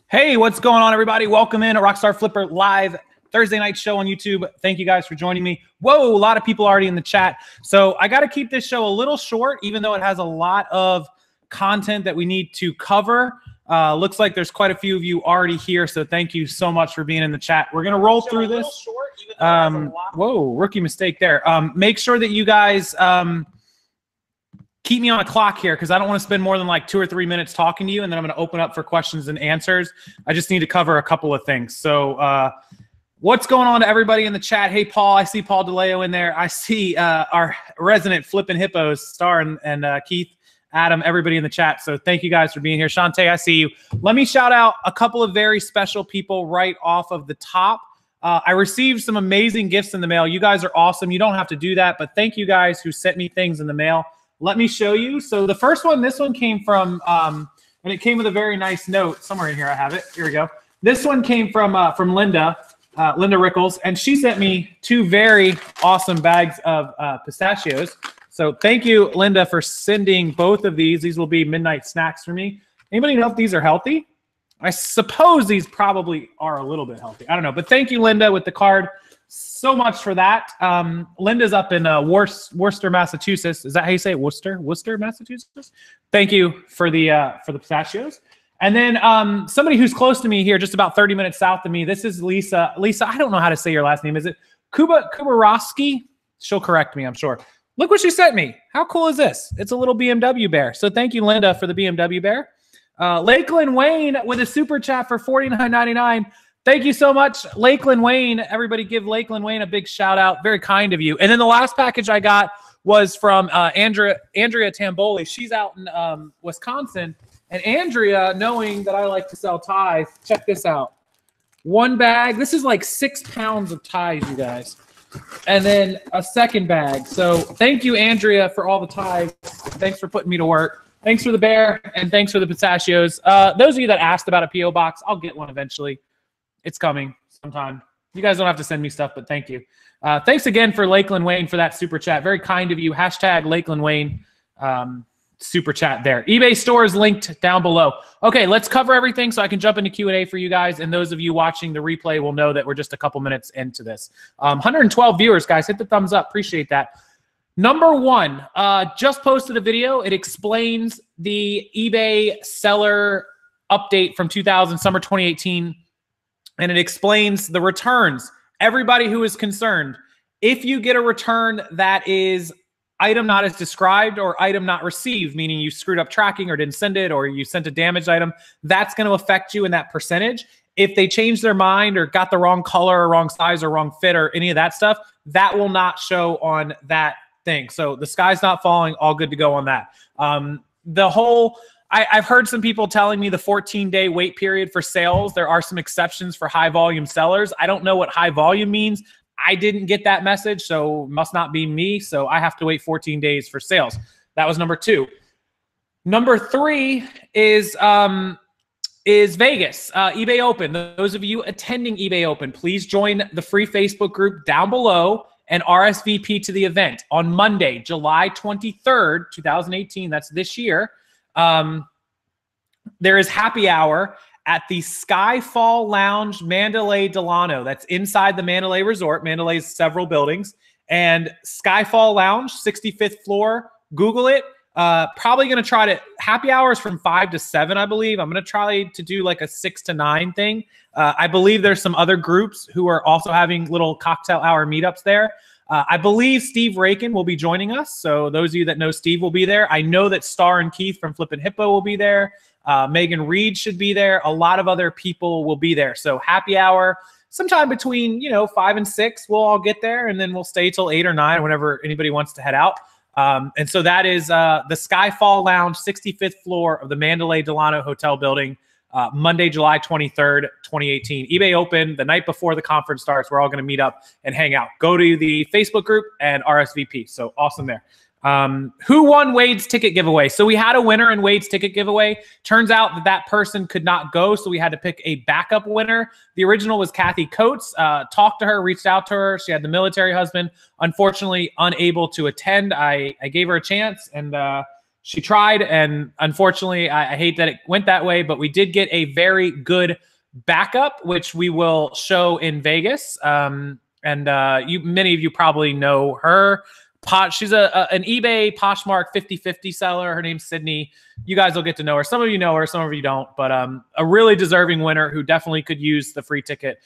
Hey, what's going on, everybody? Welcome in a Rockstarflipper live Thursday night show on YouTube. Thank you guys for joining me. Whoa, a lot of people already in the chat. So I got to keep this show a little short, even though it has a lot of content that we need to cover. Looks like there's quite a few of you already here, so thank you so much for being in the chat. We're going to roll through this. Whoa, rookie mistake there. Make sure that you guys keep me on a clock here because I don't want to spend more than like 2 or 3 minutes talking to you, and then I'm going to open up for questions and answers. I just need to cover a couple of things. So what's going on to everybody in the chat? Hey, Paul. I see Paul DeLeo in there. I see our resident Flippin' Hippos, Star and Keith, Adam, everybody in the chat. So thank you guys for being here. Shantae, I see you. Let me shout out a couple of very special people right off of the top. I received some amazing gifts in the mail. You guys are awesome. You don't have to do that, but thank you guys who sent me things in the mail. Let me show you. So the first one, this one came from, and it came with a very nice note. Somewhere in here I have it. Here we go. This one came from Linda, Linda Rickles, and she sent me 2 very awesome bags of pistachios. So thank you, Linda, for sending both of these. These will be midnight snacks for me. Anybody know if these are healthy? I suppose these probably are a little bit healthy. I don't know, but thank you, Linda, with the card. So much for that. Linda's up in Worcester, Massachusetts. Is that how you say it? Worcester, Massachusetts. Thank you for the pistachios. And then somebody who's close to me here, just about 30 minutes south of me. This is Lisa. Lisa, I don't know how to say your last name. Is it Kubarowski? She'll correct me, I'm sure. Look what she sent me. How cool is this? It's a little BMW bear. So thank you, Linda, for the BMW bear. Lakeland Wayne with a super chat for $49.99. Thank you so much, Lakeland Wayne. Everybody give Lakeland Wayne a big shout out. Very kind of you. And then the last package I got was from Andrea Tamboli. She's out in Wisconsin. And Andrea, knowing that I like to sell ties, check this out. 1 bag. This is like 6 pounds of ties, you guys. And then a second bag. So thank you, Andrea, for all the ties. Thanks for putting me to work. Thanks for the bear, and thanks for the pistachios. Those of you that asked about a P.O. box, I'll get one eventually. It's coming sometime. You guys don't have to send me stuff, but thank you. Thanks again for Lakeland Wayne for that super chat. Very kind of you. Hashtag Lakeland Wayne super chat there. eBay store is linked down below. Okay, let's cover everything so I can jump into Q&A for you guys. And those of you watching the replay will know that we're just a couple minutes into this. 112 viewers, guys. Hit the thumbs up. Appreciate that. Number 1, just posted a video. It explains the eBay seller update from summer 2018. And it explains the returns. Everybody who is concerned, if you get a return that is item not as described or item not received, meaning you screwed up tracking or didn't send it or you sent a damaged item, that's going to affect you in that percentage. If they change their mind or got the wrong color or wrong size or wrong fit or any of that stuff, that will not show on that thing. So the sky's not falling, all good to go on that. I've heard some people telling me the 14-day wait period for sales. There are some exceptions for high volume sellers. I don't know what high volume means. I didn't get that message, so must not be me. So I have to wait 14 days for sales. That was number 2. Number 3 is Vegas, eBay Open. Those of you attending eBay Open, please join the free Facebook group down below and RSVP to the event on Monday, July 23rd, 2018. That's this year. There is happy hour at the Skyfall Lounge Mandalay Delano. That's inside the Mandalay Resort. Mandalay's several buildings. And Skyfall Lounge, 65th floor. Google it. Probably going to try to, happy hours from 5 to 7, I believe. I'm going to try to do like a 6 to 9 thing. I believe there's some other groups who are also having little cocktail hour meetups there. I believe Steve Rakin will be joining us. So those of you that know Steve will be there. I know that Star and Keith from Flippin' Hippo will be there. Megan Reed should be there. A lot of other people will be there. So happy hour sometime between, 5 and 6, we'll all get there. And then we'll stay till 8 or 9, whenever anybody wants to head out. And so that is the Skyfall Lounge, 65th floor of the Mandalay Delano Hotel building. Monday, July 23rd, 2018. eBay Open, the night before the conference starts. We're all going to meet up and hang out. Go to the Facebook group and RSVP. So awesome there. Who won Wade's ticket giveaway? So we had a winner in Wade's ticket giveaway. Turns out that that person could not go, so we had to pick a backup winner. The original was Kathy Coates. Talked to her, reached out to her. She had the military husband. Unfortunately, unable to attend. I gave her a chance, and she tried, and unfortunately, I hate that it went that way, but we did get a very good backup, which we will show in Vegas. And many of you probably know her. She's an eBay Poshmark 50/50 seller. Her name's Sydney. You guys will get to know her. Some of you know her, some of you don't, but a really deserving winner who definitely could use the free ticket.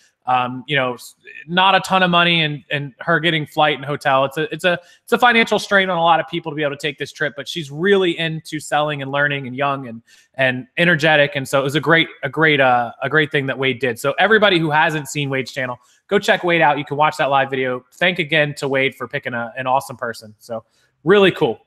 You know, not a ton of money, and her getting flight and hotel. It's a financial strain on a lot of people to be able to take this trip, but she's really into selling and learning and young and energetic. And so it was a great thing that Wade did. So everybody who hasn't seen Wade's channel, go check Wade out. You can watch that live video. Thank again to Wade for picking an awesome person. So really cool.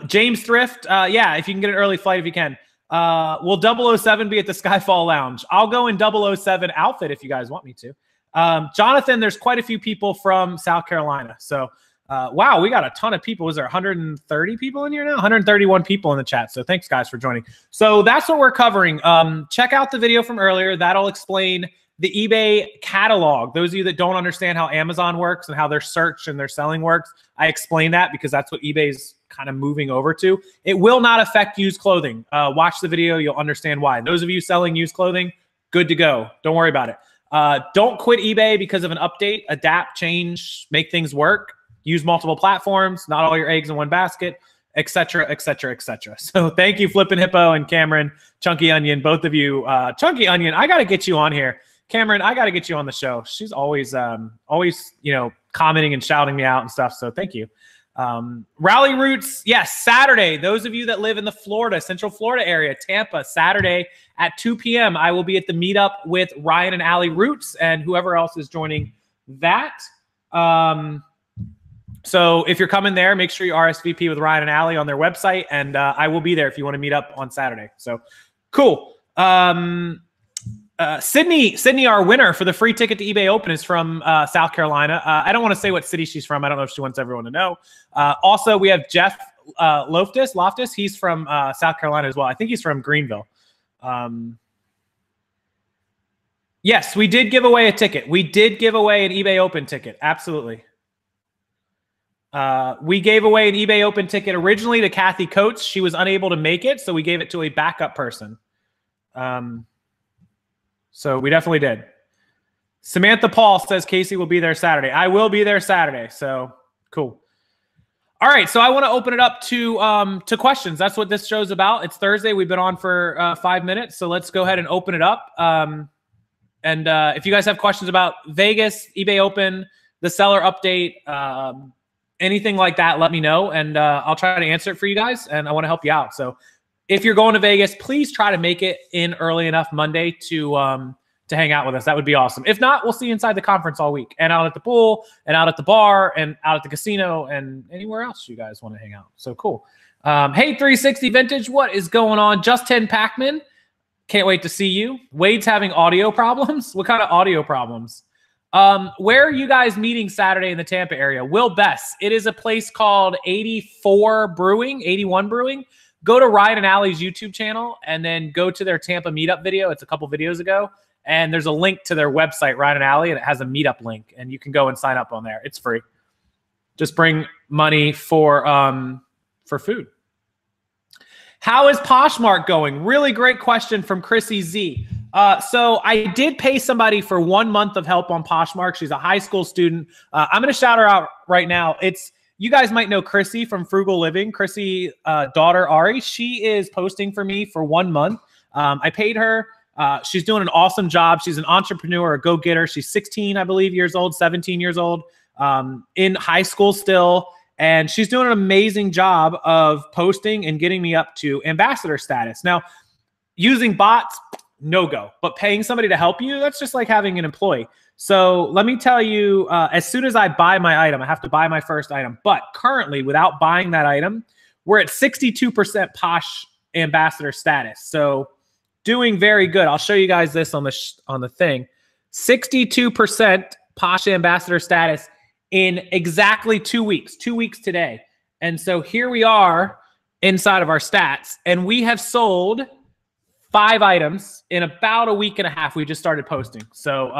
James Thrift. Yeah, if you can get an early flight, if you can. Will 007 be at the Skyfall Lounge? I'll go in 007 outfit if you guys want me to. Jonathan, there's quite a few people from South Carolina. So, wow, we got a ton of people. Was there 130 people in here now? 131 people in the chat. So thanks, guys, for joining. So that's what we're covering. Check out the video from earlier. That'll explain the eBay catalog. Those of you that don't understand how Amazon works and how their search and their selling works, I explain that because that's what eBay's kind of moving over to. It will not affect used clothing. Watch the video. You'll understand why. Those of you selling used clothing, good to go. Don't worry about it. Don't quit eBay because of an update. Adapt, change, make things work. Use multiple platforms, not all your eggs in one basket, etc., etc., etc. So thank you, Flippin' Hippo and Cameron, Chunky Onion, both of you. Chunky Onion, I got to get you on here. Cameron, I got to get you on the show. She's always, you know, commenting and shouting me out and stuff. So thank you. Rally Roots, yes, Saturday. Those of you that live in the Florida, Central Florida area, Tampa, Saturday at 2 p.m. I will be at the meetup with Ryan and Allie Roots and whoever else is joining that. So if you're coming there, make sure you RSVP with Ryan and Allie on their website, and I will be there if you want to meet up on Saturday. So cool. Sydney, our winner for the free ticket to eBay Open, is from South Carolina. I don't want to say what city she's from. I don't know if she wants everyone to know. Also, we have Jeff Loftus. He's from South Carolina as well. I think he's from Greenville. Yes, we did give away a ticket. We did give away an eBay Open ticket. Absolutely. We gave away an eBay Open ticket originally to Kathy Coates. She was unable to make it, so we gave it to a backup person. So we definitely did. Samantha Paul says Casey will be there Saturday. I will be there Saturday. So cool. All right. So I want to open it up to questions. That's what this show's about. It's Thursday. We've been on for 5 minutes. So let's go ahead and open it up. And if you guys have questions about Vegas, eBay Open, the seller update, anything like that, let me know. And I'll try to answer it for you guys. And I want to help you out. So if you're going to Vegas, please try to make it in early enough Monday to hang out with us. That would be awesome. If not, we'll see you inside the conference all week and out at the pool and out at the bar and out at the casino and anywhere else you guys want to hang out. So cool. Hey, 360 Vintage, what is going on? Just 10 Pac-Man, can't wait to see you. Wade's having audio problems. What kind of audio problems? Where are you guys meeting Saturday in the Tampa area? Will Bess. It is a place called 81 Brewing. Go to Ryan and Allie's YouTube channel and then go to their Tampa meetup video. It's a couple videos ago. And there's a link to their website, Ryan and Allie, and it has a meetup link. And you can go and sign up on there. It's free. Just bring money for food. How is Poshmark going? Really great question from Chrissy Z. So I did pay somebody for 1 month of help on Poshmark. She's a high school student. I'm going to shout her out right now. You guys might know Chrissy from Frugal Living. Chrissy, daughter Ari, she is posting for me for 1 month. I paid her. She's doing an awesome job. She's an entrepreneur, a go-getter. She's 16, I believe, years old, 17 years old, in high school still. And she's doing an amazing job of posting and getting me up to ambassador status. Now, using bots, no go. But paying somebody to help you, that's just like having an employee. So let me tell you, as soon as I buy my item, I have to buy my first item. But currently, without buying that item, we're at 62% Posh ambassador status. So doing very good. I'll show you guys this on the thing. 62% Posh ambassador status in exactly 2 weeks. 2 weeks today. And so here we are inside of our stats, and we have sold 5 items in about a week and a half. We just started posting. So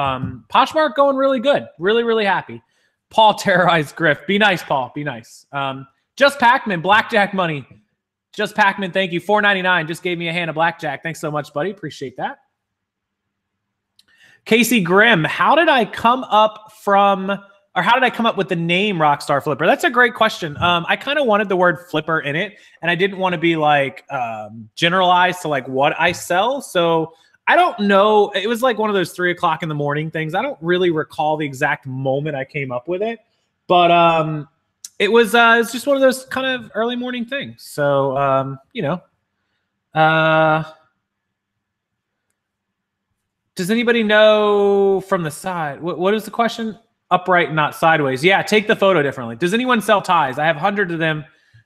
Poshmark going really good. Really, really happy. Paul terrorized Griff. Be nice, Paul. Be nice. Just Pac-Man, Blackjack Money. Just Pac-Man, thank you. $4.99 just gave me a hand of blackjack. Thanks so much, buddy. Appreciate that. Casey Grimm, how did I come up with the name Rockstarflipper? That's a great question. I kind of wanted the word flipper in it, and I didn't want to be like generalized to like what I sell. So I don't know. It was like one of those 3 o'clock in the morning things. I don't really recall the exact moment I came up with it, but it's just one of those kind of early morning things. So does anybody know from the side? What is the question? Upright, not sideways. Yeah, take the photo differently. Does anyone sell ties? I have hundreds of them.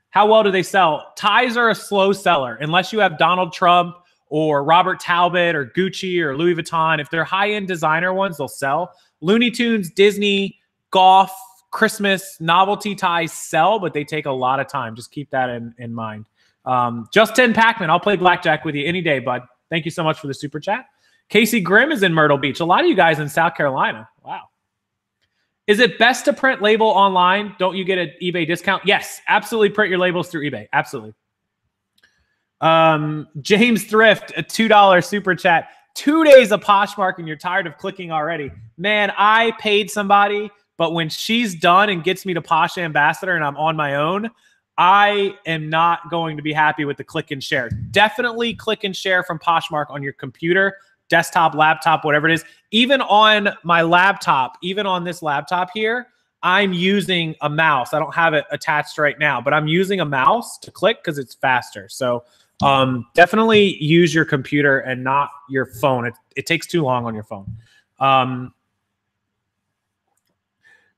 How well do they sell? Ties are a slow seller unless you have Donald Trump or Robert Talbot or Gucci or Louis Vuitton. If they're high-end designer ones, they'll sell. Looney Tunes, Disney, golf, Christmas, novelty ties sell, but they take a lot of time. Just keep that in mind. Just 10 Pac-Man. I'll play blackjack with you any day, bud. Thank you so much for the super chat. Casey Grimm is in Myrtle Beach. A lot of you guys in South Carolina. Wow. Is it best to print label online? Don't you get an eBay discount? Yes, absolutely. Print your labels through eBay. Absolutely. James Thrift, a $2 super chat. 2 days of Poshmark and you're tired of clicking already. Man, I paid somebody, but when she's done and gets me to Posh Ambassador and I'm on my own, I am not going to be happy with the click and share. Definitely click and share from Poshmark on your computer, desktop, laptop, whatever it is. Even on my laptop, even on this laptop here, I'm using a mouse. I don't have it attached right now, but I'm using a mouse to click because it's faster. So definitely use your computer and not your phone. It takes too long on your phone.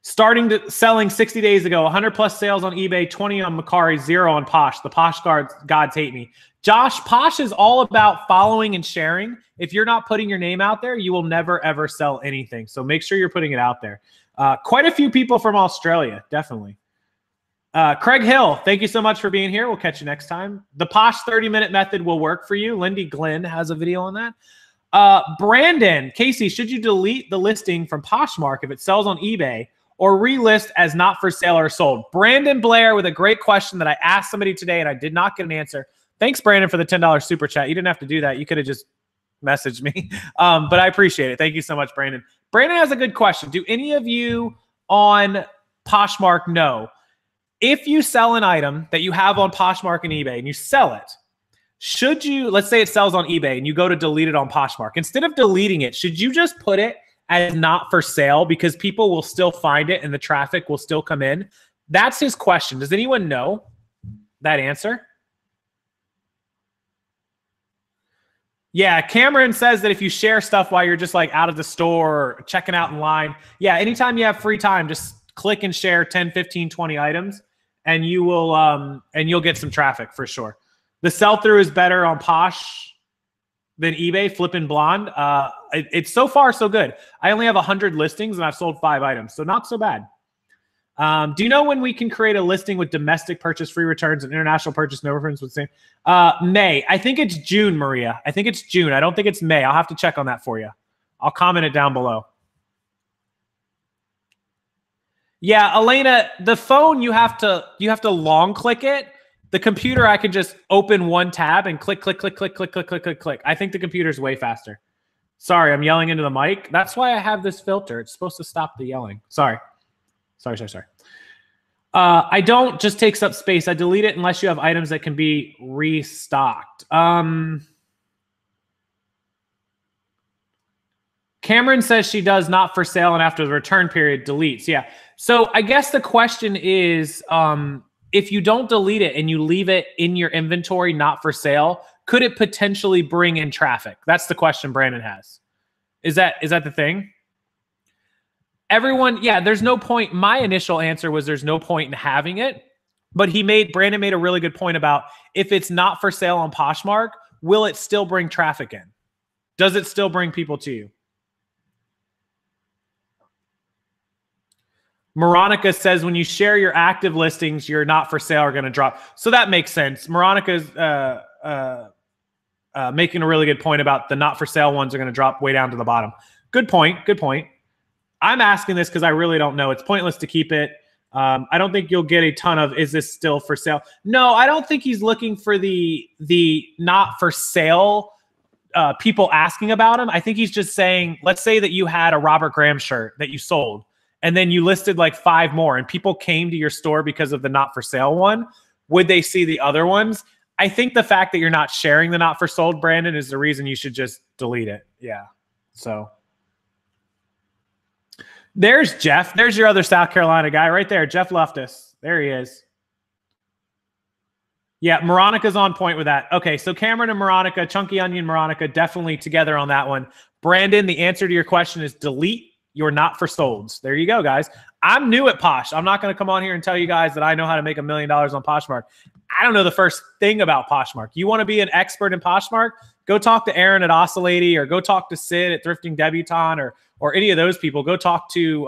Selling 60 days ago, 100 plus sales on eBay, 20 on Macari, 0 on Posh. The Posh gods hate me. Josh, Posh is all about following and sharing. If you're not putting your name out there, you will never, ever sell anything. So make sure you're putting it out there. Quite a few people from Australia, definitely. Craig Hill, thank you so much for being here. We'll catch you next time. The Posh 30-minute method will work for you. Lindy Glenn has a video on that. Brandon, Casey, should you delete the listing from Poshmark if it sells on eBay or relist as not for sale or sold? Brandon Blair with a great question that I asked somebody today and I did not get an answer. Thanks, Brandon, for the $10 super chat. You didn't have to do that. You could have just messaged me, but I appreciate it. Thank you so much, Brandon. Brandon has a good question. Do any of you on Poshmark know if you sell an item that you have on Poshmark and eBay and you sell it, should you, let's say it sells on eBay and you go to delete it on Poshmark, instead of deleting it, should you just put it as not for sale because people will still find it and the traffic will still come in? That's his question. Does anyone know that answer? Yeah, Cameron says that if you share stuff while you're just like out of the store or checking out in line, yeah, anytime you have free time, just click and share 10, 15, 20 items and you will and you'll get some traffic for sure. The sell-through is better on Posh than eBay, Flippin' Blonde. It's so far so good. I only have 100 listings and I've sold 5 items, so not so bad. Do you know when we can create a listing with domestic purchase, free returns, and international purchase, no returns with the same? May. I think it's June, Maria. I think it's June. I don't think it's May. I'll have to check on that for you. I'll comment it down below. Yeah, Elena, the phone, you have to long click it. The computer, I can just open one tab and click, click, click, click, click, click, click, click, click. I think the computer's way faster. Sorry, I'm yelling into the mic. That's why I have this filter. It's supposed to stop the yelling. Sorry. Sorry. I don't just takes up space. I delete it unless you have items that can be restocked. Cameron says she does not for sale and after the return period deletes. Yeah. So I guess the question is, if you don't delete it and you leave it in your inventory, not for sale, could it potentially bring in traffic? That's the question Brandon has. Is that the thing? Everyone, yeah, there's no point. My initial answer was there's no point in having it, but Brandon made a really good point about if it's not for sale on Poshmark, will it still bring traffic in? Does it still bring people to you? Veronica says when you share your active listings, your not for sale are going to drop. So that makes sense. Veronica's making a really good point about the not for sale ones are going to drop way down to the bottom. Good point. Good point. I'm asking this because I really don't know. It's pointless to keep it. I don't think you'll get a ton of, is this still for sale? No, I don't think he's looking for the not for sale people asking about him. I think he's just saying, let's say that you had a Robert Graham shirt that you sold, and then you listed like 5 more, and people came to your store because of the not for sale one. Would they see the other ones? I think the fact that you're not sharing the not for sold, Brandon, is the reason you should just delete it. Yeah. So there's Jeff. There's your other South Carolina guy right there. Jeff Loftus. There he is. Yeah, Moronica's on point with that. Okay, so Cameron and Moronica, Chunky Onion Moronica, definitely together on that one. Brandon, the answer to your question is delete your not for solds. There you go, guys. I'm new at Posh. I'm not going to come on here and tell you guys that I know how to make $1 million on Poshmark. I don't know the first thing about Poshmark. You want to be an expert in Poshmark? Go talk to Aaron at Oscillady, or go talk to Sid at Thrifting Debutante, or any of those people. Go talk to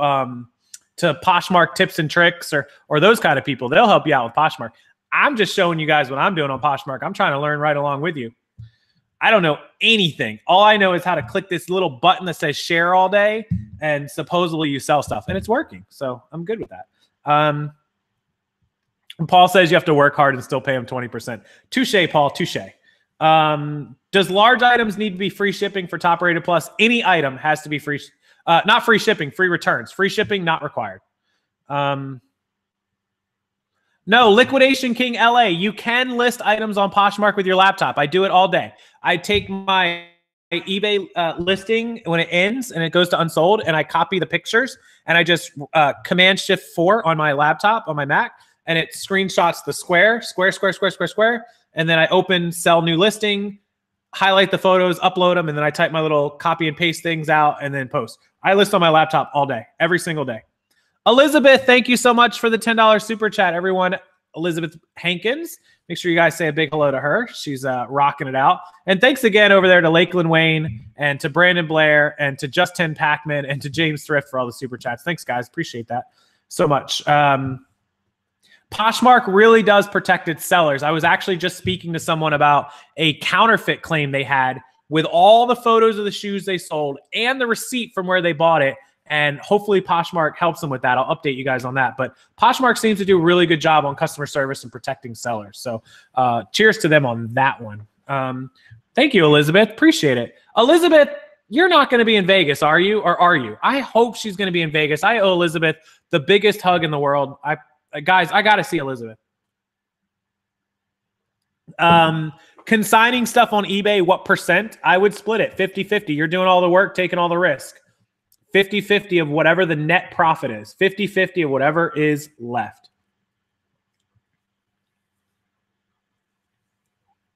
Poshmark Tips and Tricks, or those kind of people. They'll help you out with Poshmark. I'm just showing you guys what I'm doing on Poshmark. I'm trying to learn right along with you. I don't know anything. All I know is how to click this little button that says share all day, and supposedly you sell stuff, and it's working. So I'm good with that. Paul says you have to work hard and still pay him 20%. Touche, Paul, touche. Does large items need to be free shipping for Top Rated Plus? Any item has to be free, not free shipping, free returns. Free shipping, not required. No, Liquidation King LA. You can list items on Poshmark with your laptop. I do it all day. I take my eBay listing when it ends and it goes to unsold, and I copy the pictures, and I just Command Shift 4 on my laptop, on my Mac, and it screenshots the square, and then I open sell new listing, highlight the photos, upload them, and then I type my little copy and paste things out and then post. I list on my laptop all day, every single day. Elizabeth, thank you so much for the $10 super chat, everyone. Elizabeth Hankins. Make sure you guys say a big hello to her. She's rocking it out. And thanks again over there to Lakeland Wayne and to Brandon Blair and to Justin Packman and to James Thrift for all the super chats. Thanks, guys. Appreciate that so much. Poshmark really does protect its sellers. I was actually just speaking to someone about a counterfeit claim they had with all the photos of the shoes they sold and the receipt from where they bought it. And hopefully Poshmark helps them with that. I'll update you guys on that. But Poshmark seems to do a really good job on customer service and protecting sellers. So cheers to them on that one. Thank you, Elizabeth. Appreciate it. Elizabeth, you're not going to be in Vegas, are you? Or are you? I hope she's going to be in Vegas. I owe Elizabeth the biggest hug in the world. Guys, I got to see Elizabeth. Consigning stuff on eBay, what percent? I would split it 50-50. You're doing all the work, taking all the risk. 50-50 of whatever the net profit is. 50-50 of whatever is left.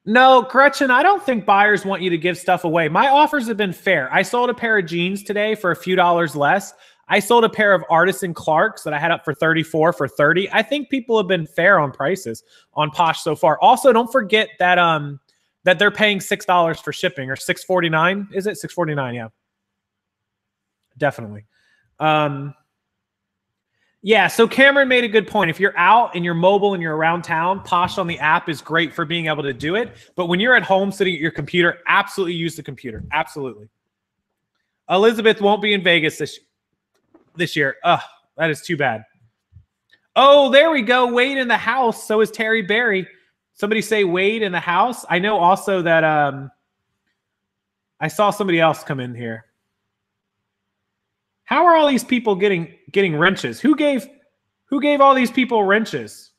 No, Gretchen, I don't think buyers want you to give stuff away. My offers have been fair. I sold a pair of jeans today for a few dollars less. I sold a pair of Artisan Clarks that I had up for 34 for 30. I think people have been fair on prices on Posh so far. Also, don't forget that that they're paying $6 for shipping, or $6.49. Is it $6.49? Yeah. Definitely. Yeah, so Cameron made a good point. If you're out and you're mobile and you're around town, Posh on the app is great for being able to do it. But when you're at home sitting at your computer, absolutely use the computer. Absolutely. Elizabeth won't be in Vegas this year. Ugh, that is too bad. Oh, there we go. Wade in the house. So is Terry Berry. Somebody say Wade in the house. I know also that I saw somebody else come in here. How are all these people getting wrenches? Who gave all these people wrenches?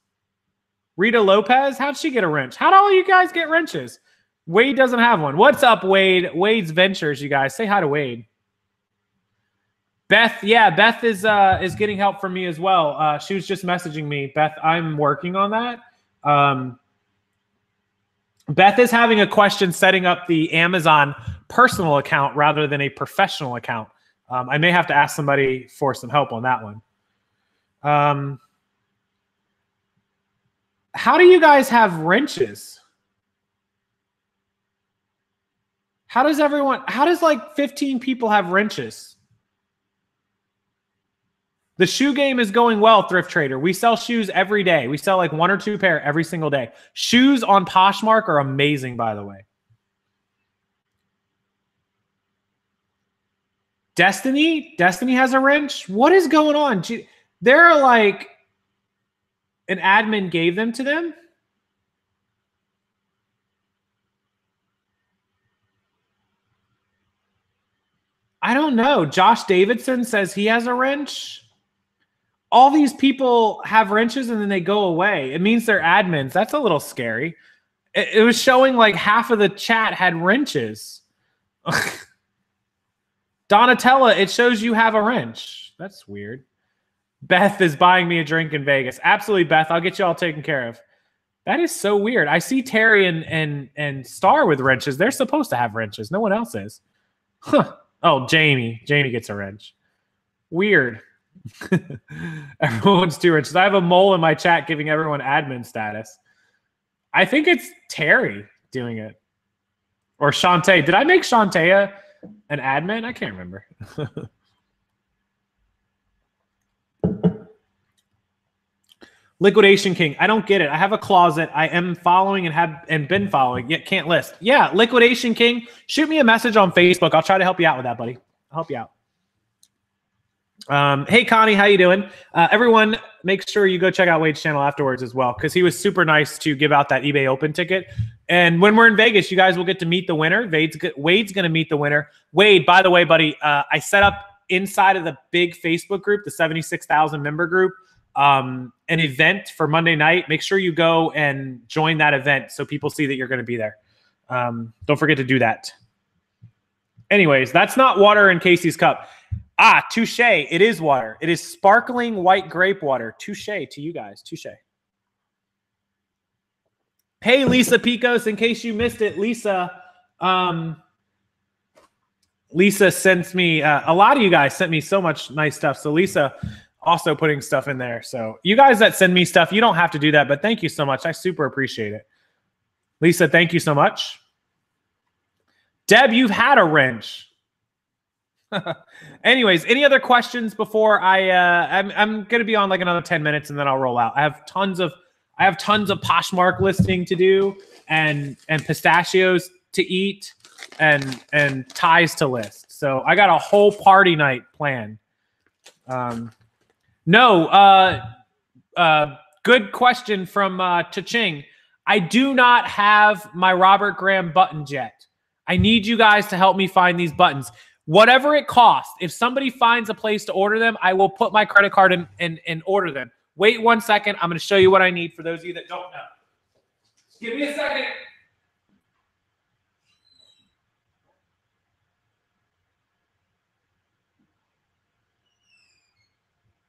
Rita Lopez? How'd she get a wrench? How'd all you guys get wrenches? Wade doesn't have one. What's up, Wade? Wade's Ventures, you guys. Say hi to Wade. Beth, yeah, Beth is getting help from me as well. She was just messaging me. Beth, I'm working on that. Beth is having a question setting up the Amazon personal account rather than a professional account. I may have to ask somebody for some help on that one. How do you guys have wrenches? How does like 15 people have wrenches? The shoe game is going well, Thrift Trader. We sell shoes every day. We sell like 1 or 2 pair every single day. Shoes on Poshmark are amazing, by the way. Destiny has a wrench. What is going on? There are like an admin gave them to them? I don't know. Josh Davidson says he has a wrench. All these people have wrenches and then they go away. It means they're admins. That's a little scary. It was showing like half of the chat had wrenches. Donatella, it shows you have a wrench. That's weird. Beth is buying me a drink in Vegas. Absolutely, Beth. I'll get you all taken care of. That is so weird. I see Terry and Star with wrenches. They're supposed to have wrenches. No one else is. Huh. Oh, Jamie. Jamie gets a wrench. Weird. Everyone's two wrenches. I have a mole in my chat giving everyone admin status. I think it's Terry doing it. Or Shantae. Did I make Shantae an admin? I can't remember. Liquidation King. I don't get it. I have a closet. I am following and have been following, yet can't list. Yeah, Liquidation King. Shoot me a message on Facebook. I'll try to help you out with that, buddy. I'll help you out. Hey, Connie, how you doing? Everyone, make sure you go check out Wade's channel afterwards as well, because he was super nice to give out that eBay Open ticket. And when we're in Vegas, you guys will get to meet the winner. Wade's going to meet the winner. Wade, by the way, buddy, I set up inside of the big Facebook group, the 76,000 member group, an event for Monday night. Make sure you go and join that event so people see that you're going to be there. Don't forget to do that. Anyways, that's not water in Casey's cup. Ah, touche. It is water. It is sparkling white grape water. Touche to you guys. Touche. Hey, Lisa Picos, in case you missed it, Lisa sends me, a lot of you guys sent me so much nice stuff. So Lisa also putting stuff in there. So you guys that send me stuff, you don't have to do that, but thank you so much. I super appreciate it. Lisa, thank you so much. Deb, you've had a wrench. Anyways, any other questions before I'm going to be on like another 10 minutes and then I'll roll out. I have tons of Poshmark listing to do and pistachios to eat and ties to list. So I got a whole party night planned. Good question from Cha-Ching. I do not have my Robert Graham buttons yet. I need you guys to help me find these buttons. Whatever it costs, if somebody finds a place to order them, I will put my credit card in and order them. Wait 1 second. I'm going to show you what I need for those of you that don't know. Give me a second.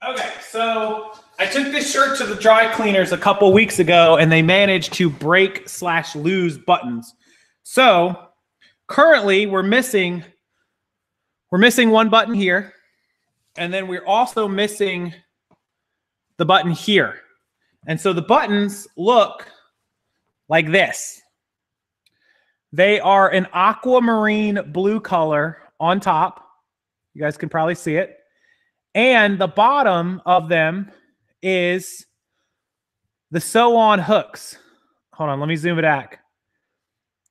Okay, so I took this shirt to the dry cleaners a couple weeks ago, and they managed to break/lose buttons. So currently, we're missing one button here, and then we're also missing the button here. And so the buttons look like this. They are an aquamarine blue color on top. You guys can probably see it. And the bottom of them is the sew-on hooks. Hold on, let me zoom it back.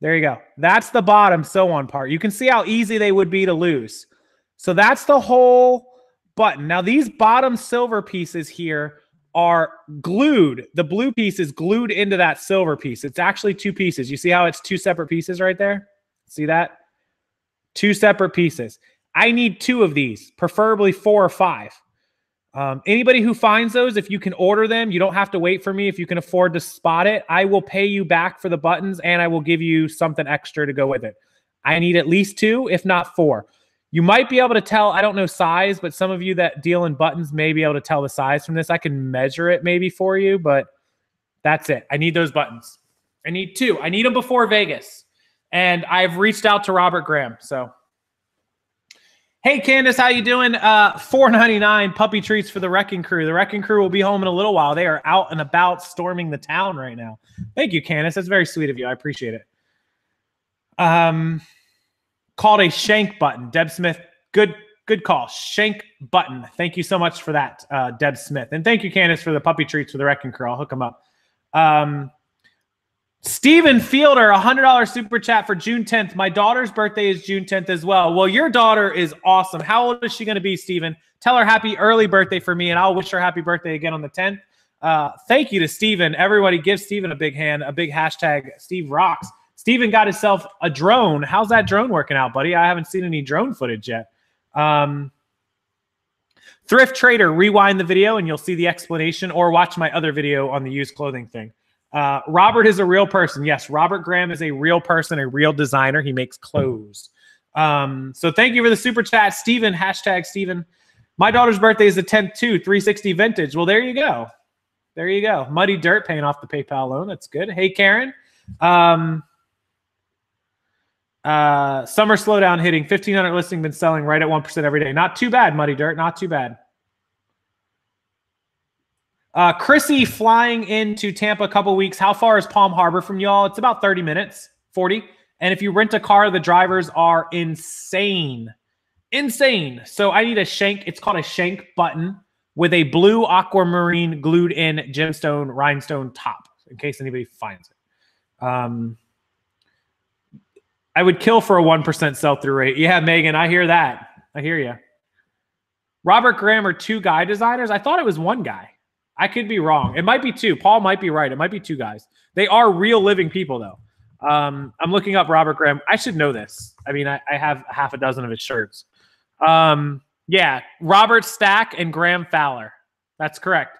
There you go. That's the bottom sew-on part. You can see how easy they would be to lose. So that's the whole button. Now, these bottom silver pieces here are glued. The blue piece is glued into that silver piece. It's actually two pieces. You see how it's two separate pieces right there? See that? Two separate pieces. I need two of these, preferably 4 or 5. Anybody who finds those, if you can order them, you don't have to wait for me. If you can afford to spot it, I will pay you back for the buttons, and I will give you something extra to go with it. I need at least 2, if not 4. You might be able to tell, I don't know size, but some of you that deal in buttons may be able to tell the size from this. I can measure it maybe for you, but that's it. I need those buttons. I need 2. I need them before Vegas. And I've reached out to Robert Graham. So, hey, Candace, how you doing? $4.99 puppy treats for the Wrecking Crew. The Wrecking Crew will be home in a little while. They are out and about storming the town right now. Thank you, Candace. That's very sweet of you. I appreciate it. Called a shank button. Deb Smith, good call. Shank button. Thank you so much for that, Deb Smith. And thank you, Candace, for the puppy treats for the Wrecking Crew. I'll hook them up. Steven Fielder, $100 super chat for June 10th. My daughter's birthday is June 10th as well. Well, your daughter is awesome. How old is she going to be, Steven? Tell her happy early birthday for me, and I'll wish her happy birthday again on the 10th. Thank you to Steven. Everybody give Steven a big hand, a big hashtag Steve Rocks. Steven got himself a drone. How's that drone working out, buddy? I haven't seen any drone footage yet. Thrift Trader, rewind the video and you'll see the explanation, or watch my other video on the used clothing thing. Robert is a real person. Yes, Robert Graham is a real person, a real designer. He makes clothes. So thank you for the super chat, Steven, hashtag Steven. My daughter's birthday is the 10th too, 360 vintage. Well, there you go. There you go. Muddy Dirt paying off the PayPal loan. That's good. Hey, Karen. Summer slowdown hitting. 1,500 listing, been selling right at 1% every day. Not too bad, Muddy Dirt. Not too bad. Chrissy flying into Tampa a couple weeks. How far is Palm Harbor from y'all? It's about 30 minutes, 40. And if you rent a car, the drivers are insane. Insane. So I need a shank. It's called a shank button with a blue aquamarine glued in gemstone rhinestone top, in case anybody finds it. I would kill for a 1% sell-through rate. Yeah, Megan, I hear that. I hear you. Robert Graham are 2 guy designers? I thought it was 1 guy. I could be wrong. It might be 2. Paul might be right. It might be 2 guys. They are real living people, though. I'm looking up Robert Graham. I should know this. I mean, I have half a dozen of his shirts. Yeah, Robert Stack and Graham Fowler. That's correct.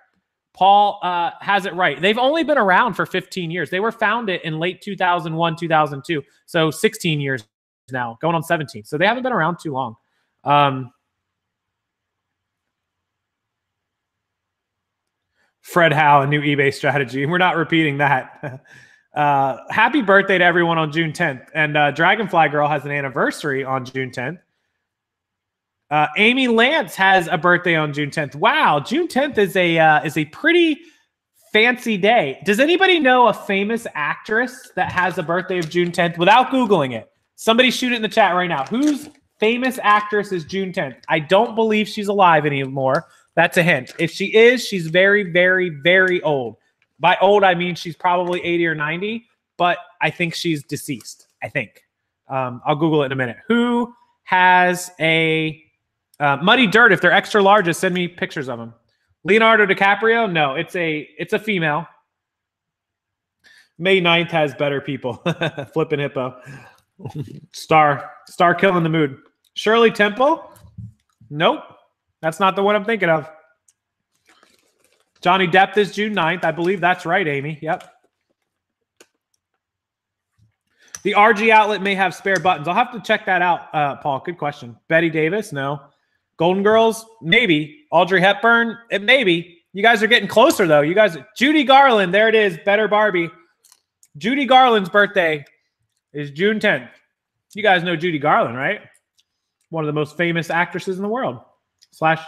Paul has it right. They've only been around for 15 years. They were founded in late 2001, 2002. So 16 years now, going on 17. So they haven't been around too long. Fred Howe, a new eBay strategy. We're not repeating that. Happy birthday to everyone on June 10th. And Dragonfly Girl has an anniversary on June 10th. Amy Lance has a birthday on June 10th. Wow, June 10th is a pretty fancy day. Does anybody know a famous actress that has a birthday of June 10th without Googling it? Somebody shoot it in the chat right now. Whose famous actress is June 10th? I don't believe she's alive anymore. That's a hint. If she is, she's very, very, very old. By old, I mean she's probably 80 or 90, but I think she's deceased, I think. I'll Google it in a minute. Who has a Muddy Dirt? If they're extra large, just send me pictures of them. Leonardo DiCaprio? No, it's a female. May 9th has better people. Flipping Hippo. Star killing the mood. Shirley Temple? Nope. That's not the one I'm thinking of. Johnny Depp is June 9th. I believe that's right, Amy. Yep. The RG outlet may have spare buttons. I'll have to check that out, Paul. Good question. Betty Davis? No. Golden Girls? Maybe. Audrey Hepburn? It maybe. You guys are getting closer, though. You guys, Judy Garland. There it is. Better Barbie. Judy Garland's birthday is June 10th. You guys know Judy Garland, right? One of the most famous actresses in the world.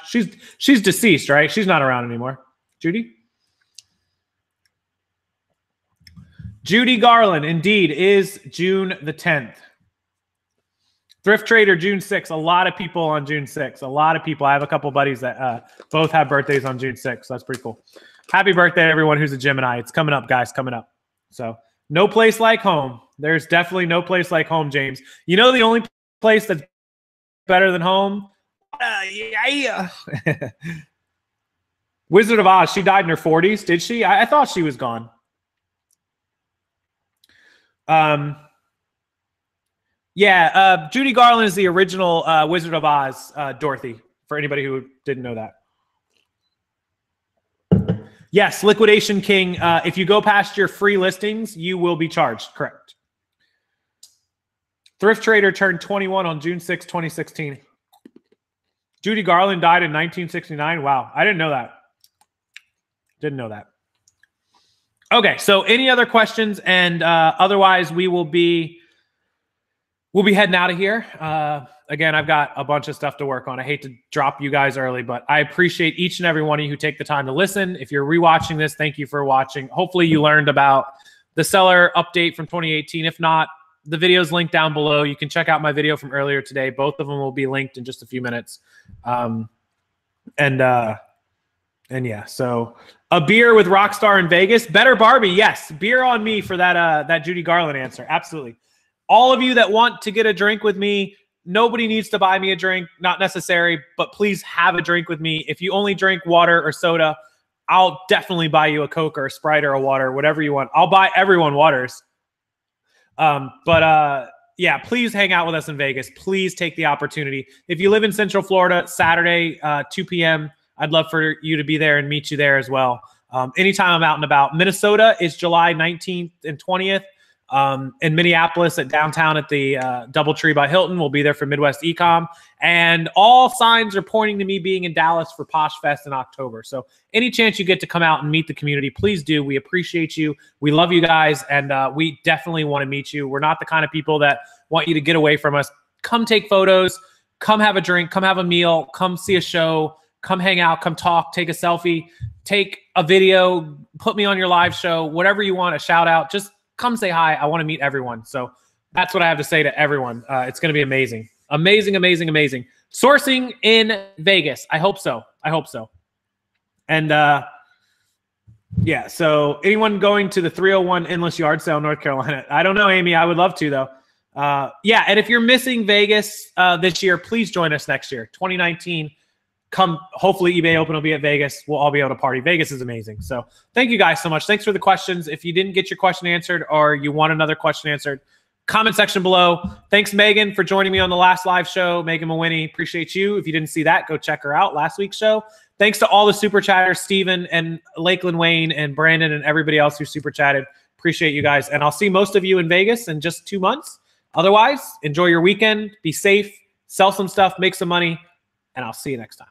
She's deceased, right? She's not around anymore. Judy? Judy Garland, indeed, is June the 10th. Thrift Trader, June 6th. A lot of people on June 6th. A lot of people. I have a couple buddies that both have birthdays on June 6th. So that's pretty cool. Happy birthday to everyone who's a Gemini. It's coming up, guys. Coming up. So no place like home. There's definitely no place like home, James. You know the only place that's better than home? Yeah. Wizard of Oz. She died in her 40s. Did she? I thought she was gone. Yeah, Judy Garland is the original Wizard of Oz, Dorothy, for anybody who didn't know that. Yes, Liquidation King. If you go past your free listings, you will be charged. Correct. Thrift Trader turned 21 on June 6, 2016. Judy Garland died in 1969. Wow, I didn't know that. Didn't know that. Okay, so any other questions? And otherwise, we'll be heading out of here. Again, I've got a bunch of stuff to work on. I hate to drop you guys early, but I appreciate each and every one of you who take the time to listen. If you're rewatching this, thank you for watching. Hopefully you learned about the seller update from 2018. If not, the video's linked down below. You can check out my video from earlier today. Both of them will be linked in just a few minutes. And yeah, so a beer with Rockstar in Vegas. Better Barbie, yes. Beer on me for that Judy Garland answer. Absolutely. All of you that want to get a drink with me, nobody needs to buy me a drink. Not necessary, but please have a drink with me. If you only drink water or soda, I'll definitely buy you a Coke or a Sprite or a water, whatever you want. I'll buy everyone waters. Yeah, please hang out with us in Vegas. Please take the opportunity. If you live in Central Florida, Saturday, 2 p.m., I'd love for you to be there and meet you there as well. Anytime I'm out and about. Minnesota is July 19th and 20th. In Minneapolis at downtown at the DoubleTree by Hilton. We'll be there for Midwest Ecom. And all signs are pointing to me being in Dallas for Posh Fest in October. So any chance you get to come out and meet the community, please do. We appreciate you. We love you guys, and we definitely want to meet you. We're not the kind of people that want you to get away from us. Come take photos. Come have a drink. Come have a meal. Come see a show. Come hang out. Come talk. Take a selfie. Take a video. Put me on your live show. Whatever you want, a shout out. Just come say hi. I want to meet everyone. So that's what I have to say to everyone. It's going to be amazing. Amazing, amazing, amazing. Sourcing in Vegas. I hope so. I hope so. And yeah, so anyone going to the 301 Endless Yard Sale in North Carolina? I don't know, Amy. I would love to, though. Yeah, and if you're missing Vegas this year, please join us next year. 2019. Come, hopefully eBay Open will be at Vegas. We'll all be able to party. Vegas is amazing. So thank you guys so much. Thanks for the questions. If you didn't get your question answered or you want another question answered, comment section below. Thanks, Megan, for joining me on the last live show. Megan Mawhinney, appreciate you. If you didn't see that, go check her out, last week's show. Thanks to all the super chatters, Steven and Lakeland Wayne and Brandon and everybody else who super chatted. Appreciate you guys. And I'll see most of you in Vegas in just 2 months. Otherwise, enjoy your weekend. Be safe. Sell some stuff. Make some money. And I'll see you next time.